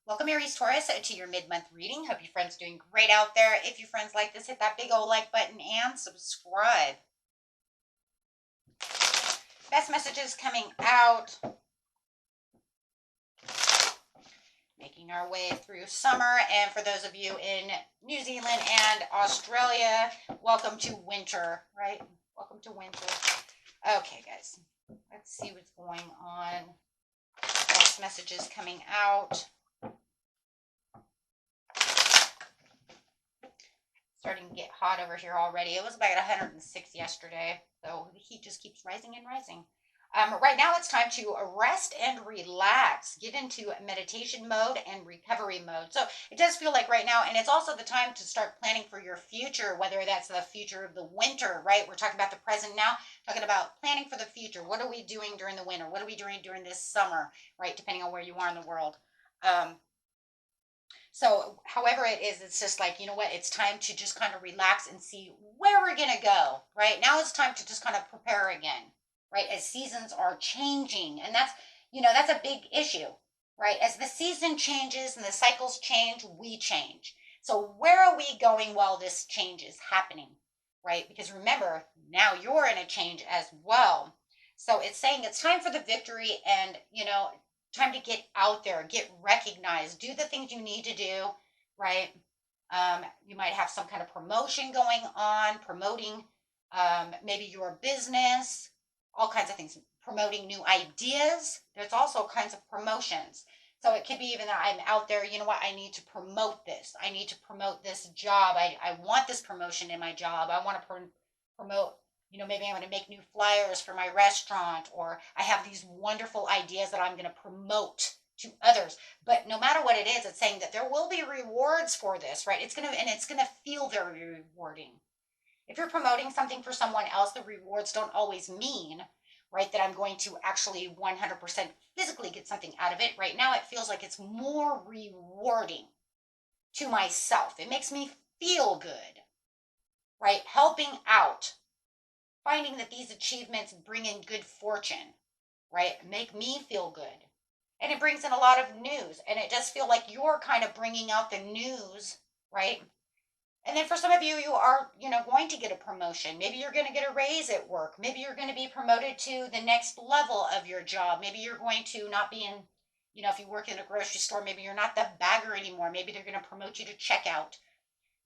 Welcome, Aries Taurus, to your mid-month reading. Hope your friends are doing great out there. If your friends like this, hit that big old like button and subscribe. Best messages coming out. Making our way through summer. And for those of you in New Zealand and Australia, welcome to winter, right? Welcome to winter. Okay, guys. Let's see what's going on. Best messages coming out. Starting to get hot over here already. It was about 106 yesterday, so the heat just keeps rising and rising. Right now it's time to rest and relax, get into meditation mode and recovery mode. So it does feel like right now, and it's also the time to start planning for your future, whether that's the future of the winter, right? We're talking about the present now, talking about planning for the future. What are we doing during the winter? What are we doing during this summer, right? Depending on where you are in the world. So, however it is, it's just like, you know what, it's time to just kind of relax and see where we're going to go, right? Now it's time to just kind of prepare again, right? As seasons are changing. And that's a big issue, right? As the season changes and the cycles change, we change. So, where are we going while this change is happening, right? Because remember, now you're in a change as well. So, it's saying it's time for the victory and, time to get out there, get recognized, do the things you need to do, right? You might have some kind of promotion going on, promoting maybe your business, all kinds of things, promoting new ideas. There's also kinds of promotions. So it could be even that I'm out there, you know what, I need to promote this. I need to promote this job. I want this promotion in my job. I want to promote, maybe I'm going to make new flyers for my restaurant, or I have these wonderful ideas that I'm going to promote to others. But no matter what it is, it's saying that there will be rewards for this, right? It's going to feel very rewarding. If you're promoting something for someone else, the rewards don't always mean, right, that I'm going to actually 100% physically get something out of it. Right now, it feels like it's more rewarding to myself. It makes me feel good, right? Helping out, finding that these achievements bring in good fortune, right? Make me feel good. And it brings in a lot of news. And it does feel like you're kind of bringing out the news, right? And then for some of you, you are, going to get a promotion. Maybe you're going to get a raise at work. Maybe you're going to be promoted to the next level of your job. Maybe you're going to not be in, if you work in a grocery store, maybe you're not the bagger anymore. Maybe they're going to promote you to checkout.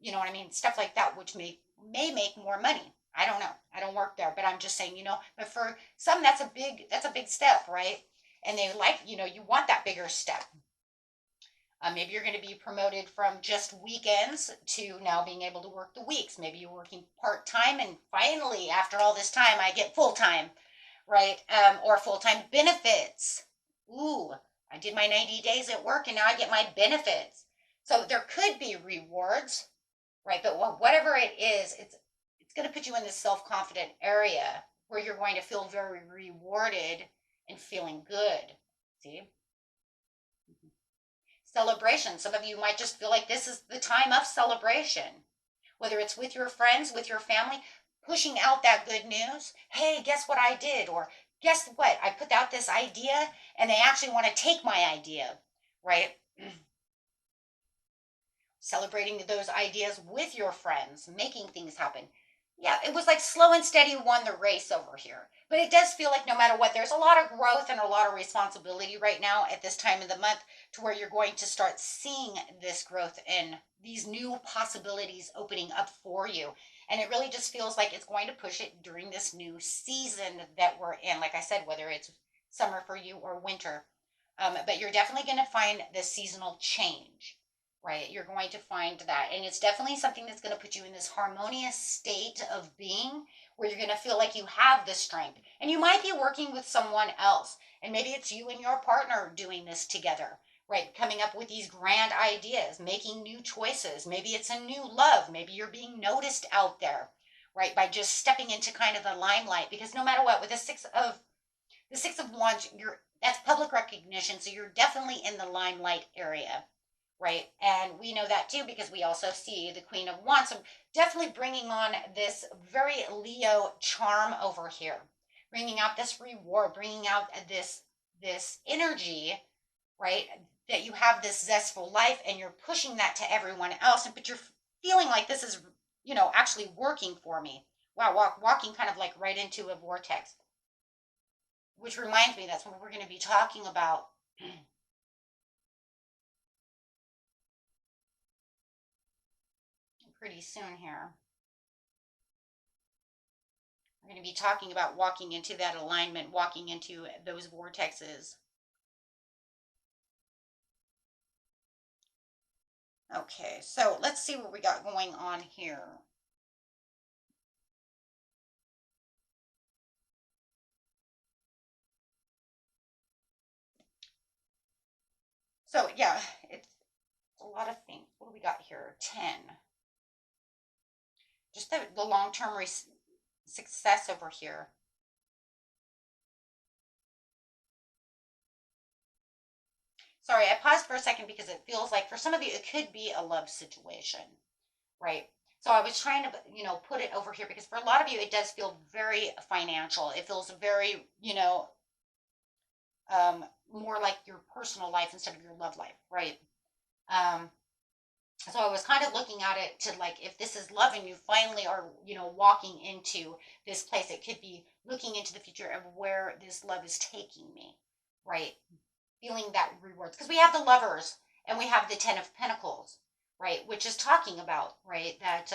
You know what I mean? Stuff like that, which may make more money. I don't know. I don't work there, but I'm just saying, but for some that's a big step, right? And they like, you want that bigger step. Maybe you're going to be promoted from just weekends to now being able to work the weeks. Maybe you're working part-time and finally, after all this time, I get full-time, right? Or full-time benefits. Ooh, I did my 90 days at work and now I get my benefits. So there could be rewards, right? But whatever it is, it's going to put you in this self-confident area where you're going to feel very rewarded and feeling good. See? Celebration. Some of you might just feel like this is the time of celebration, whether it's with your friends, with your family, pushing out that good news. Hey, guess what I did? Or guess what? I put out this idea and they actually want to take my idea, right? Celebrating those ideas with your friends, making things happen. Yeah, it was like slow and steady won the race over here. But it does feel like no matter what, there's a lot of growth and a lot of responsibility right now at this time of the month to where you're going to start seeing this growth and these new possibilities opening up for you. And it really just feels like it's going to push it during this new season that we're in. Like I said, whether it's summer for you or winter. But you're definitely going to find the seasonal change, right? You're going to find that. And it's definitely something that's going to put you in this harmonious state of being where you're going to feel like you have the strength. And you might be working with someone else. And maybe it's you and your partner doing this together, right? Coming up with these grand ideas, making new choices. Maybe it's a new love. Maybe you're being noticed out there, right? By just stepping into kind of the limelight. Because no matter what, with the Six of Wands, that's public recognition. So you're definitely in the limelight area, right? And we know that too because we also see the Queen of Wands. So definitely bringing on this very Leo charm over here, bringing out this reward, bringing out this energy, right? that you have this zestful life and you're pushing that to everyone else, but you're feeling like this is, actually working for me. Wow, walking kind of like right into a vortex, which reminds me that's what we're going to be talking about pretty soon here. We're going to be talking about walking into that alignment, walking into those vortexes. Okay, so let's see what we got going on here. So yeah, it's a lot of things. What do we got here? 10. Just the long-term success over here. Sorry, I paused for a second because it feels like for some of you, it could be a love situation, right? So I was trying to, put it over here because for a lot of you, it does feel very financial. It feels very, more like your personal life instead of your love life, right? Um, so I was kind of looking at it to like, if this is love and you finally are, walking into this place, it could be looking into the future of where this love is taking me, right? Feeling that rewards, because we have the lovers and we have the 10 of Pentacles, right, which is talking about, right, that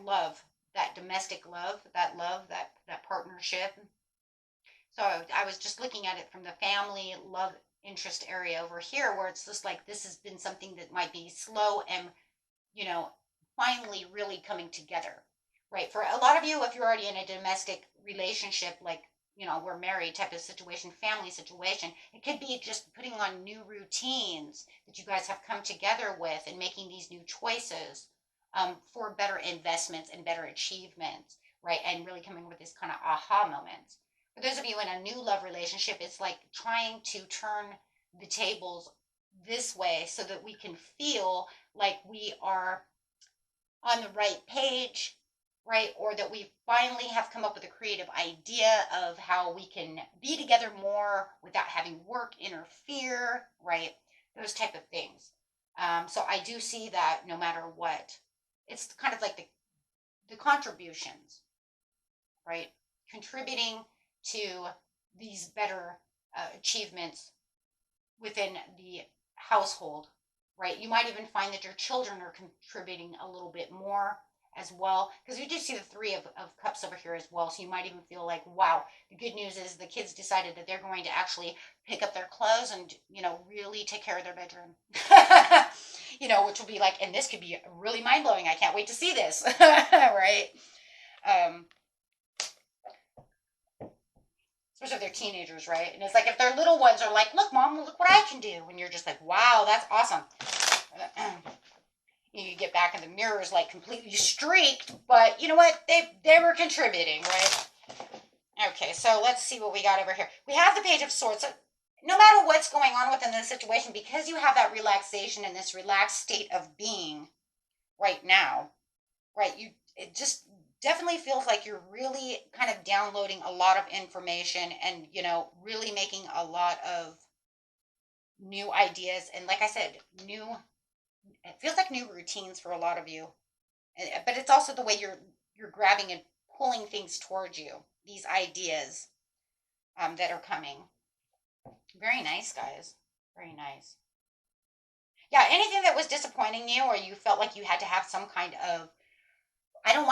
love, that domestic love, that partnership. So I was just looking at it from the family love interest area over here, where it's just like this has been something that might be slow and, you know finally really coming together, right? For a lot of you, if you're already in a domestic relationship, like, we're married type of situation, family situation, it could be just putting on new routines that you guys have come together with and making these new choices, for better investments and better achievements, right? And really coming with this kind of aha moments. For those of you in a new love relationship, it's like trying to turn the tables this way so that we can feel like we are on the right page, right? Or that we finally have come up with a creative idea of how we can be together more without having work interfere, right? Those type of things. So I do see that no matter what, it's kind of like the contributions, right? Contributing to these better achievements within the household, right? You might even find that your children are contributing a little bit more as well, because we do see the 3 of Cups over here as well. So you might even feel like, wow, the good news is the kids decided that they're going to actually pick up their clothes and, really take care of their bedroom. Which will be like, and this could be really mind blowing. I can't wait to see this, right? Um, Especially if they're teenagers, right? And it's like if their little ones are like, look, mom, look what I can do. And you're just like, wow, that's awesome. You get back in the mirrors like completely streaked, but you know what? They were contributing, right? Okay, so let's see what we got over here. We have the Page of Swords. So no matter what's going on within the situation, because you have that relaxation and this relaxed state of being right now, right? It just definitely feels like you're really kind of downloading a lot of information and, really making a lot of new ideas. And like I said, it feels like new routines for a lot of you. But it's also the way you're grabbing and pulling things towards you, these ideas, that are coming. Very nice, guys. Very nice. Yeah, anything that was disappointing you or you felt like you had to have some kind of, I don't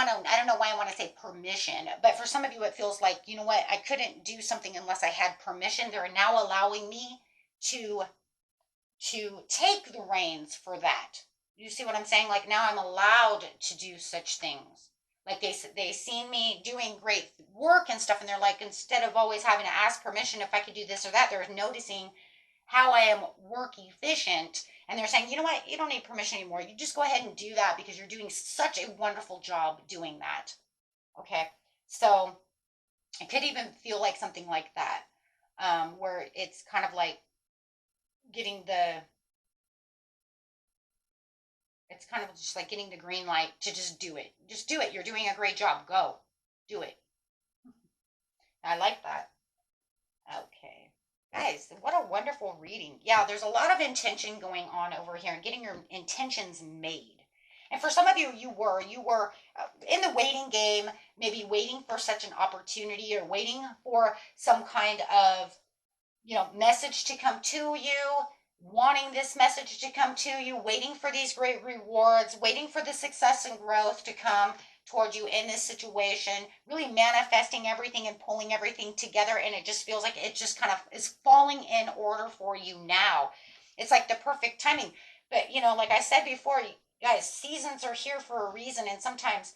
know why I want to say permission, but for some of you, it feels like, you know what, I couldn't do something unless I had permission. They're now allowing me to take the reins for that. You see what I'm saying? Like now I'm allowed to do such things. Like they seen me doing great work and stuff, and they're like, instead of always having to ask permission if I could do this or that, they're noticing how I am work efficient, and they're saying, you know what, you don't need permission anymore. You just go ahead and do that because you're doing such a wonderful job doing that. Okay, so it could even feel like something like that, where it's kind of like getting the it's kind of just like getting the green light to just do it. Just do it. You're doing a great job. Go. Do it. I like that. Okay. Guys, what a wonderful reading. Yeah, there's a lot of intention going on over here and getting your intentions made. And for some of you, you were in the waiting game, maybe waiting for such an opportunity or waiting for some kind of, message to come to you, wanting this message to come to you, waiting for these great rewards, waiting for the success and growth to come toward you in this situation, really manifesting everything and pulling everything together. And it just feels like it just kind of is falling in order for you now. It's like the perfect timing. But, like I said before, guys, seasons are here for a reason. And sometimes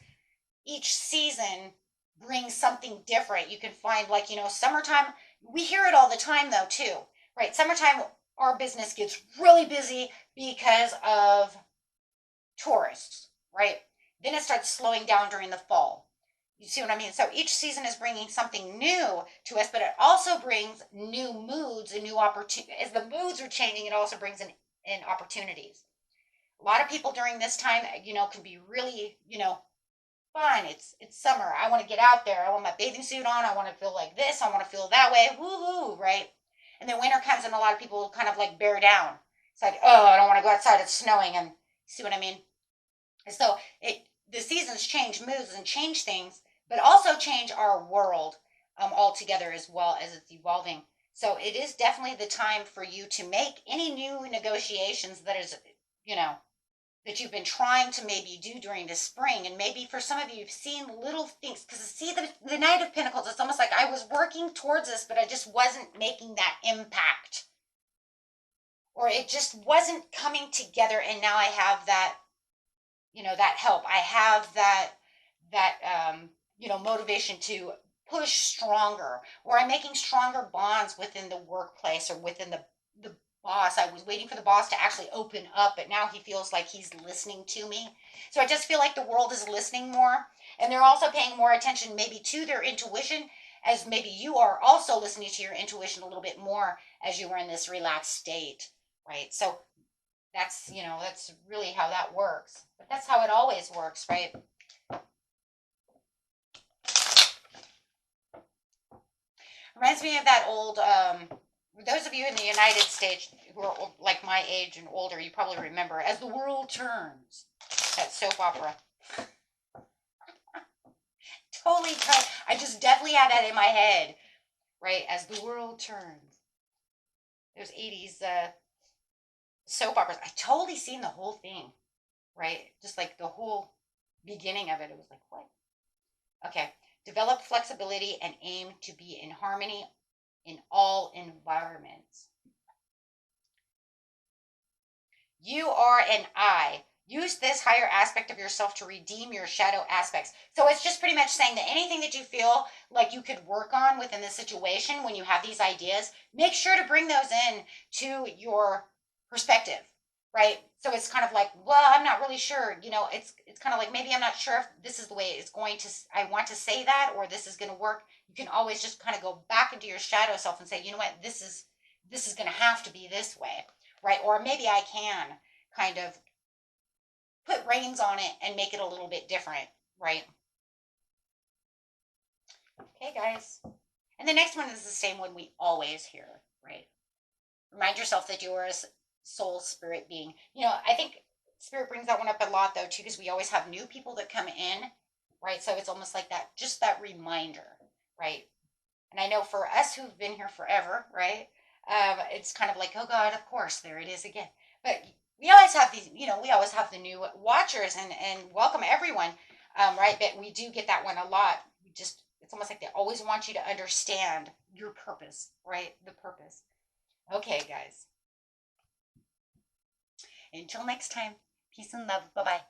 each season brings something different. You can find, like, summertime, we hear it all the time though too, right? Summertime, our business gets really busy because of tourists, right? Then it starts slowing down during the fall. You see what I mean? So each season is bringing something new to us, but it also brings new moods and new opportunities. As the moods are changing, it also brings in opportunities. A lot of people during this time, can be really, fun. It's summer. I want to get out there. I want my bathing suit on. I want to feel like this. I want to feel that way. Woohoo, right? And then winter comes and a lot of people kind of like bear down. It's like, oh, I don't want to go outside. It's snowing. And see what I mean? So the seasons change moods and change things, but also change our world altogether as well as it's evolving. So it is definitely the time for you to make any new negotiations you know, that you've been trying to maybe do during the spring. And maybe for some of you, you've seen little things. Because see, the Knight of Pentacles, it's almost like I was working towards this, but I just wasn't making that impact. Or it just wasn't coming together. And now I have that, that help. I have that motivation to push stronger. Or I'm making stronger bonds within the workplace or within the boss. I was waiting for the boss to actually open up, but now he feels like he's listening to me. So I just feel like the world is listening more, and they're also paying more attention maybe to their intuition, as maybe you are also listening to your intuition a little bit more as you were in this relaxed state, right? So that's really how that works. But that's how it always works, right? Reminds me of that old those of you in the United States who are like my age and older, you probably remember As the World Turns, that soap opera. Totally, I just definitely had that in my head, right? As the World Turns. Those 80s soap operas. I totally seen the whole thing, right? Just like the whole beginning of it. It was like, what? Okay. Develop flexibility and aim to be in harmony in all environments. You are an I. Use this higher aspect of yourself to redeem your shadow aspects. So it's just pretty much saying that anything that you feel like you could work on within the situation when you have these ideas, make sure to bring those in to your perspective, right? So it's kind of like, well, I'm not really sure. It's kind of like maybe I'm not sure if this is the way it's going to. I want to say that, or this is going to work. You can always just kind of go back into your shadow self and say, you know what, this is going to have to be this way, right? Or maybe I can kind of put reins on it and make it a little bit different, right? Okay, guys. And the next one is the same one we always hear, right? Remind yourself that you are a soul spirit being. I think spirit brings that one up a lot though too, because we always have new people that come in, right? So it's almost like that, just that reminder, right? And I know for us who've been here forever, right? It's kind of like, oh God, of course, there it is again. But we always have these, we always have the new watchers and welcome everyone, right? But we do get that one a lot. It's almost like they always want you to understand your purpose, right? The purpose. Okay, guys. Until next time, peace and love. Bye-bye.